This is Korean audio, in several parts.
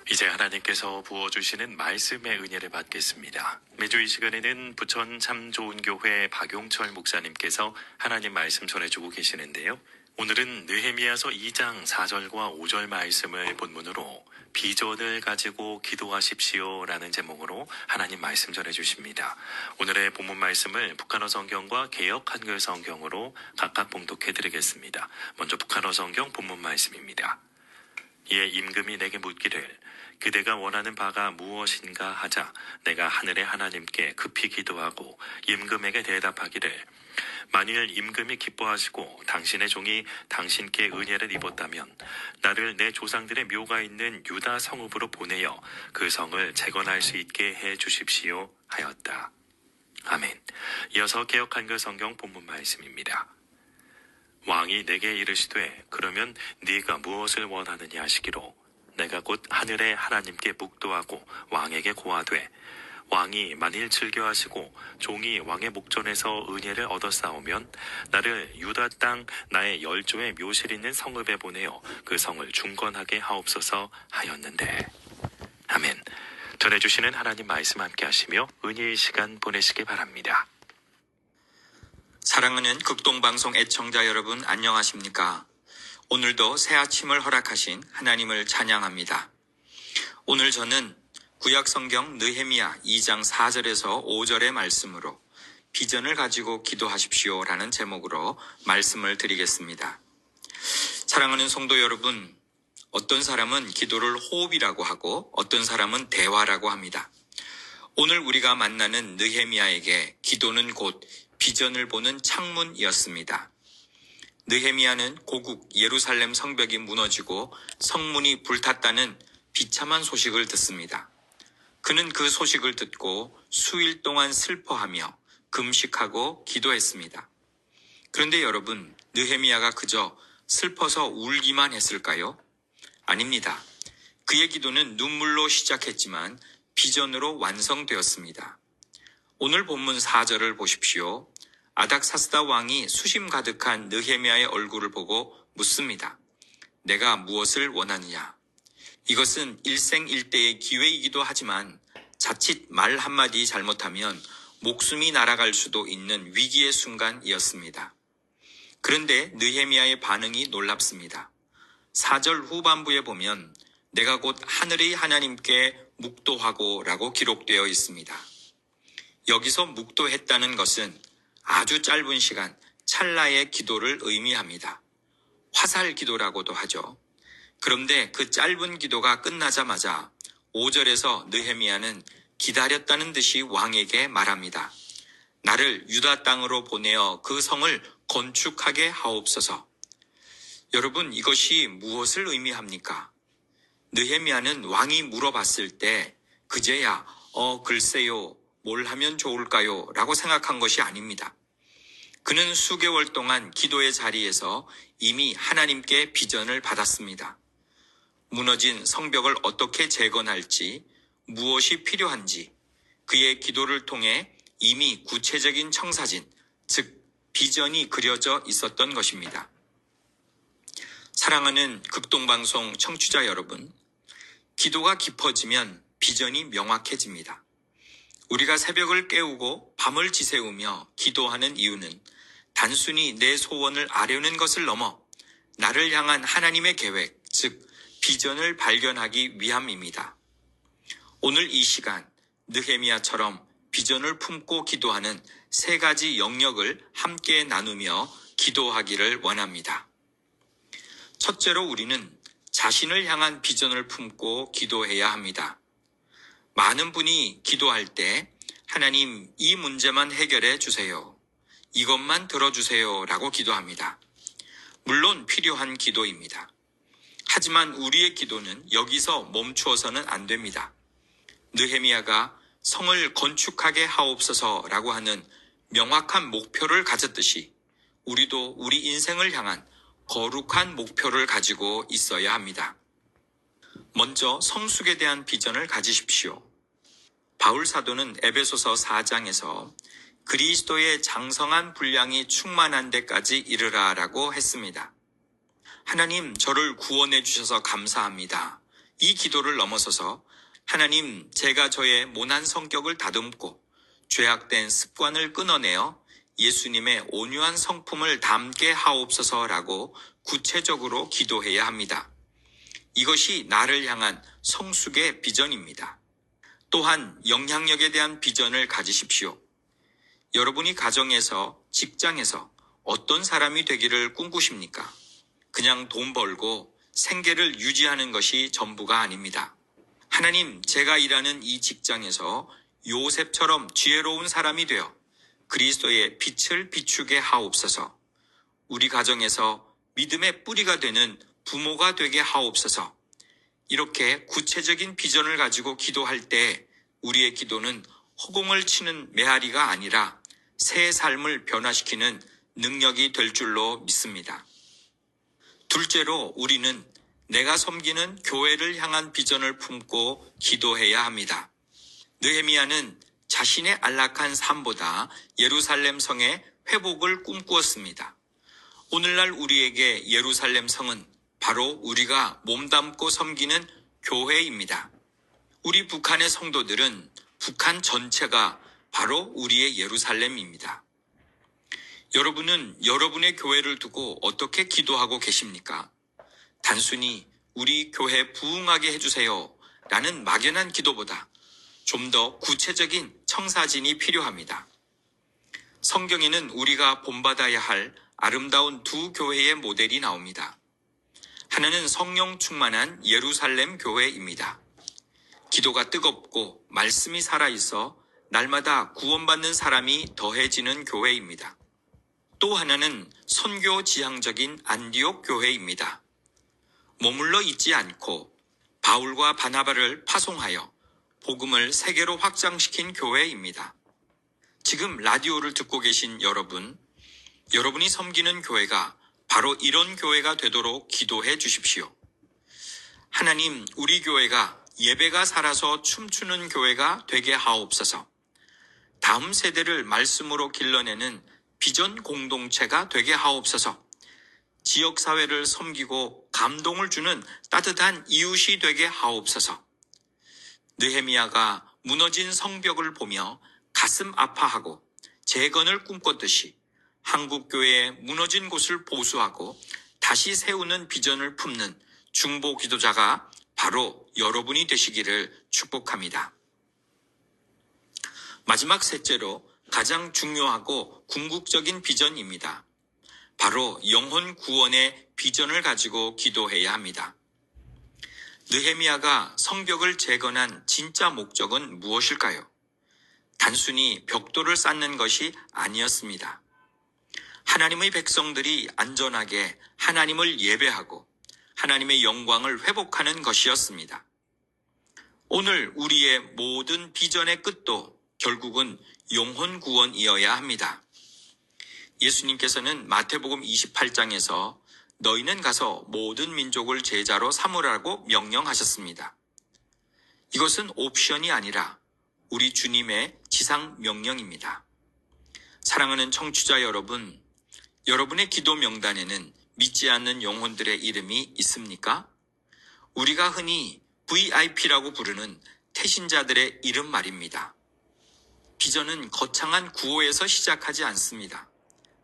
이제 하나님께서 부어주시는 말씀의 은혜를 받겠습니다. 매주 이 시간에는 부천 참 좋은 교회 박용철 목사님께서 하나님 말씀 전해주고 계시는데요. 오늘은 느헤미야서 2장 4절과 5절 말씀을 본문으로 비전을 가지고 기도하십시오 라는 제목으로 하나님 말씀 전해주십니다. 오늘의 본문 말씀을 북한어 성경과 개역 한글 성경으로 각각 봉독해드리겠습니다. 먼저 북한어 성경 본문 말씀입니다. 이에 임금이 내게 묻기를 그대가 원하는 바가 무엇인가 하자 내가 하늘의 하나님께 급히 기도하고 임금에게 대답하기를 만일 임금이 기뻐하시고 당신의 종이 당신께 은혜를 입었다면 나를 내 조상들의 묘가 있는 유다 성읍으로 보내어 그 성을 재건할 수 있게 해 주십시오 하였다. 아멘. 이어서 개역 한글 성경 본문 말씀입니다. 왕이 내게 이르시되 그러면 네가 무엇을 원하느냐 하시기로 내가 곧 하늘의 하나님께 묵도하고 왕에게 고하되 왕이 만일 즐겨하시고 종이 왕의 목전에서 은혜를 얻어싸우면 나를 유다 땅 나의 열조의 묘실 있는 성읍에 보내어 그 성을 중건하게 하옵소서 하였는데. 아멘. 전해주시는 하나님 말씀 함께 하시며 은혜의 시간 보내시기 바랍니다. 사랑하는 극동방송 애청자 여러분 안녕하십니까? 오늘도 새 아침을 허락하신 하나님을 찬양합니다. 오늘 저는 구약성경 느헤미야 2장 4절에서 5절의 말씀으로 비전을 가지고 기도하십시오 라는 제목으로 말씀을 드리겠습니다. 사랑하는 성도 여러분, 어떤 사람은 기도를 호흡이라고 하고 어떤 사람은 대화라고 합니다. 오늘 우리가 만나는 느헤미야에게 기도는 곧 비전을 보는 창문이었습니다. 느헤미야는 고국 예루살렘 성벽이 무너지고 성문이 불탔다는 비참한 소식을 듣습니다. 그는 그 소식을 듣고 수일 동안 슬퍼하며 금식하고 기도했습니다. 그런데 여러분, 느헤미야가 그저 슬퍼서 울기만 했을까요? 아닙니다. 그의 기도는 눈물로 시작했지만 비전으로 완성되었습니다. 오늘 본문 4절을 보십시오. 아닥사스다 왕이 수심 가득한 느헤미야의 얼굴을 보고 묻습니다. 내가 무엇을 원하느냐? 이것은 일생일대의 기회이기도 하지만 자칫 말 한마디 잘못하면 목숨이 날아갈 수도 있는 위기의 순간이었습니다. 그런데 느헤미야의 반응이 놀랍습니다. 4절 후반부에 보면 내가 곧 하늘의 하나님께 묵도하고 라고 기록되어 있습니다. 여기서 묵도했다는 것은 아주 짧은 시간, 찰나의 기도를 의미합니다. 화살 기도라고도 하죠. 그런데 그 짧은 기도가 끝나자마자 5절에서 느헤미야는 기다렸다는 듯이 왕에게 말합니다. 나를 유다 땅으로 보내어 그 성을 건축하게 하옵소서. 여러분, 이것이 무엇을 의미합니까? 느헤미야는 왕이 물어봤을 때 그제야 글쎄요, 뭘 하면 좋을까요? 라고 생각한 것이 아닙니다. 그는 수개월 동안 기도의 자리에서 이미 하나님께 비전을 받았습니다. 무너진 성벽을 어떻게 재건할지, 무엇이 필요한지 그의 기도를 통해 이미 구체적인 청사진, 즉 비전이 그려져 있었던 것입니다. 사랑하는 극동방송 청취자 여러분, 기도가 깊어지면 비전이 명확해집니다. 우리가 새벽을 깨우고 밤을 지새우며 기도하는 이유는 단순히 내 소원을 아뢰는 것을 넘어 나를 향한 하나님의 계획, 즉 비전을 발견하기 위함입니다. 오늘 이 시간 느헤미야처럼 비전을 품고 기도하는 세 가지 영역을 함께 나누며 기도하기를 원합니다. 첫째로 우리는 자신을 향한 비전을 품고 기도해야 합니다. 많은 분이 기도할 때 하나님 이 문제만 해결해 주세요. 이것만 들어주세요 라고 기도합니다. 물론 필요한 기도입니다. 하지만 우리의 기도는 여기서 멈추어서는 안 됩니다. 느헤미야가 성을 건축하게 하옵소서라고 하는 명확한 목표를 가졌듯이 우리도 우리 인생을 향한 거룩한 목표를 가지고 있어야 합니다. 먼저 성숙에 대한 비전을 가지십시오. 바울 사도는 에베소서 4장에서 그리스도의 장성한 분량이 충만한 데까지 이르라라고 했습니다. 하나님, 저를 구원해 주셔서 감사합니다. 이 기도를 넘어서서 하나님, 제가 저의 모난 성격을 다듬고 죄악된 습관을 끊어내어 예수님의 온유한 성품을 담게 하옵소서라고 구체적으로 기도해야 합니다. 이것이 나를 향한 성숙의 비전입니다. 또한 영향력에 대한 비전을 가지십시오. 여러분이 가정에서, 직장에서 어떤 사람이 되기를 꿈꾸십니까? 그냥 돈 벌고 생계를 유지하는 것이 전부가 아닙니다. 하나님, 제가 일하는 이 직장에서 요셉처럼 지혜로운 사람이 되어 그리스도의 빛을 비추게 하옵소서. 우리 가정에서 믿음의 뿌리가 되는 부모가 되게 하옵소서. 이렇게 구체적인 비전을 가지고 기도할 때 우리의 기도는 허공을 치는 메아리가 아니라 새 삶을 변화시키는 능력이 될 줄로 믿습니다. 둘째로 우리는 내가 섬기는 교회를 향한 비전을 품고 기도해야 합니다. 느헤미야는 자신의 안락한 삶보다 예루살렘 성의 회복을 꿈꾸었습니다. 오늘날 우리에게 예루살렘 성은 바로 우리가 몸담고 섬기는 교회입니다. 우리 북한의 성도들은 북한 전체가 바로 우리의 예루살렘입니다. 여러분은 여러분의 교회를 두고 어떻게 기도하고 계십니까? 단순히 우리 교회 부흥하게 해주세요 라는 막연한 기도보다 좀 더 구체적인 청사진이 필요합니다. 성경에는 우리가 본받아야 할 아름다운 두 교회의 모델이 나옵니다. 하나는 성령 충만한 예루살렘 교회입니다. 기도가 뜨겁고 말씀이 살아있어 날마다 구원받는 사람이 더해지는 교회입니다. 또 하나는 선교 지향적인 안디옥 교회입니다. 머물러 있지 않고 바울과 바나바를 파송하여 복음을 세계로 확장시킨 교회입니다. 지금 라디오를 듣고 계신 여러분이 섬기는 교회가 바로 이런 교회가 되도록 기도해 주십시오. 하나님, 우리 교회가 예배가 살아서 춤추는 교회가 되게 하옵소서. 다음 세대를 말씀으로 길러내는 비전 공동체가 되게 하옵소서. 지역사회를 섬기고 감동을 주는 따뜻한 이웃이 되게 하옵소서. 느헤미야가 무너진 성벽을 보며 가슴 아파하고 재건을 꿈꿨듯이 한국교회의 무너진 곳을 보수하고 다시 세우는 비전을 품는 중보 기도자가 바로 여러분이 되시기를 축복합니다. 마지막 셋째로 가장 중요하고 궁극적인 비전입니다. 바로 영혼 구원의 비전을 가지고 기도해야 합니다. 느헤미야가 성벽을 재건한 진짜 목적은 무엇일까요? 단순히 벽돌을 쌓는 것이 아니었습니다. 하나님의 백성들이 안전하게 하나님을 예배하고 하나님의 영광을 회복하는 것이었습니다. 오늘 우리의 모든 비전의 끝도 결국은 영혼 구원이어야 합니다. 예수님께서는 마태복음 28장에서 너희는 가서 모든 민족을 제자로 삼으라고 명령하셨습니다. 이것은 옵션이 아니라 우리 주님의 지상 명령입니다. 사랑하는 청취자 여러분, 여러분의 기도 명단에는 믿지 않는 영혼들의 이름이 있습니까? 우리가 흔히 VIP라고 부르는 태신자들의 이름 말입니다. 비전은 거창한 구호에서 시작하지 않습니다.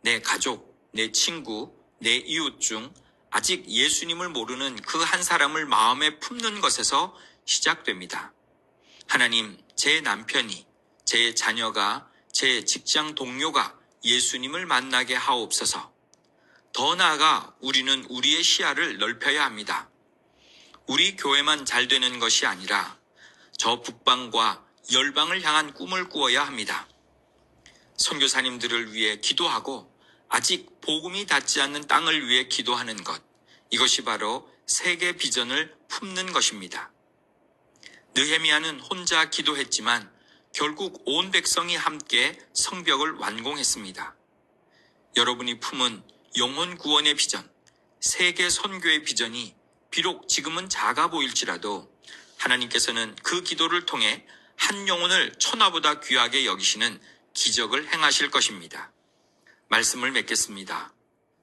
내 가족, 내 친구, 내 이웃 중 아직 예수님을 모르는 그 한 사람을 마음에 품는 것에서 시작됩니다. 하나님, 제 남편이, 제 자녀가, 제 직장 동료가 예수님을 만나게 하옵소서. 더 나아가 우리는 우리의 시야를 넓혀야 합니다. 우리 교회만 잘 되는 것이 아니라 저 북방과 열방을 향한 꿈을 꾸어야 합니다. 선교사님들을 위해 기도하고 아직 복음이 닿지 않는 땅을 위해 기도하는 것, 이것이 바로 세계 비전을 품는 것입니다. 느헤미야는 혼자 기도했지만 결국 온 백성이 함께 성벽을 완공했습니다. 여러분이 품은 영혼 구원의 비전, 세계 선교의 비전이 비록 지금은 작아 보일지라도 하나님께서는 그 기도를 통해 한 영혼을 천하보다 귀하게 여기시는 기적을 행하실 것입니다. 말씀을 맺겠습니다.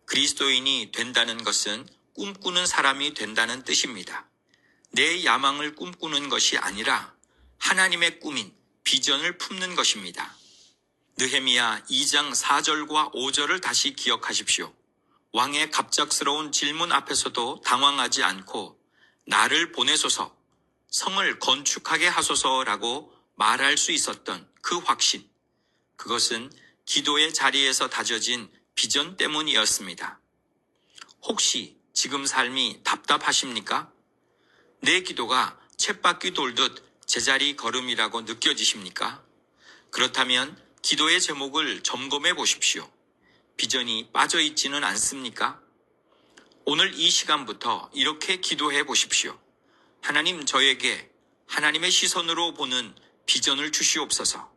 그리스도인이 된다는 것은 꿈꾸는 사람이 된다는 뜻입니다. 내 야망을 꿈꾸는 것이 아니라 하나님의 꿈인 비전을 품는 것입니다. 느헤미야 2장 4절과 5절을 다시 기억하십시오. 왕의 갑작스러운 질문 앞에서도 당황하지 않고 나를 보내소서, 성을 건축하게 하소서라고 말할 수 있었던 그 확신. 그것은 기도의 자리에서 다져진 비전 때문이었습니다. 혹시 지금 삶이 답답하십니까? 내 기도가 쳇바퀴 돌듯 제자리 걸음이라고 느껴지십니까? 그렇다면 기도의 제목을 점검해 보십시오. 비전이 빠져 있지는 않습니까? 오늘 이 시간부터 이렇게 기도해 보십시오. 하나님, 저에게 하나님의 시선으로 보는 비전을 주시옵소서.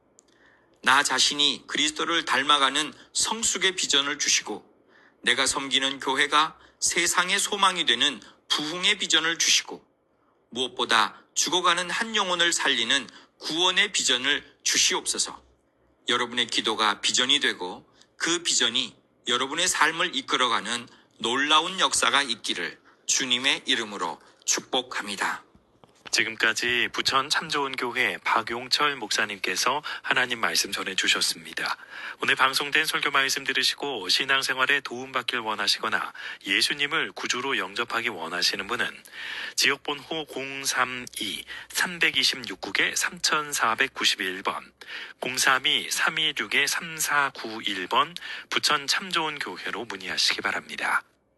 나 자신이 그리스도를 닮아가는 성숙의 비전을 주시고 내가 섬기는 교회가 세상의 소망이 되는 부흥의 비전을 주시고 무엇보다 죽어가는 한 영혼을 살리는 구원의 비전을 주시옵소서. 여러분의 기도가 비전이 되고 그 비전이 여러분의 삶을 이끌어가는 놀라운 역사가 있기를 주님의 이름으로 축복합니다. 지금까지 부천 참좋은교회 박용철 목사님께서 하나님 말씀 전해주셨습니다. 오늘 방송된 설교 말씀 들으시고 신앙생활에 도움받길 원하시거나 예수님을 구주로 영접하기 원하시는 분은 지역번호 032-326국에 3491번, 032-326-3491번 부천 참좋은교회로 문의하시기 바랍니다.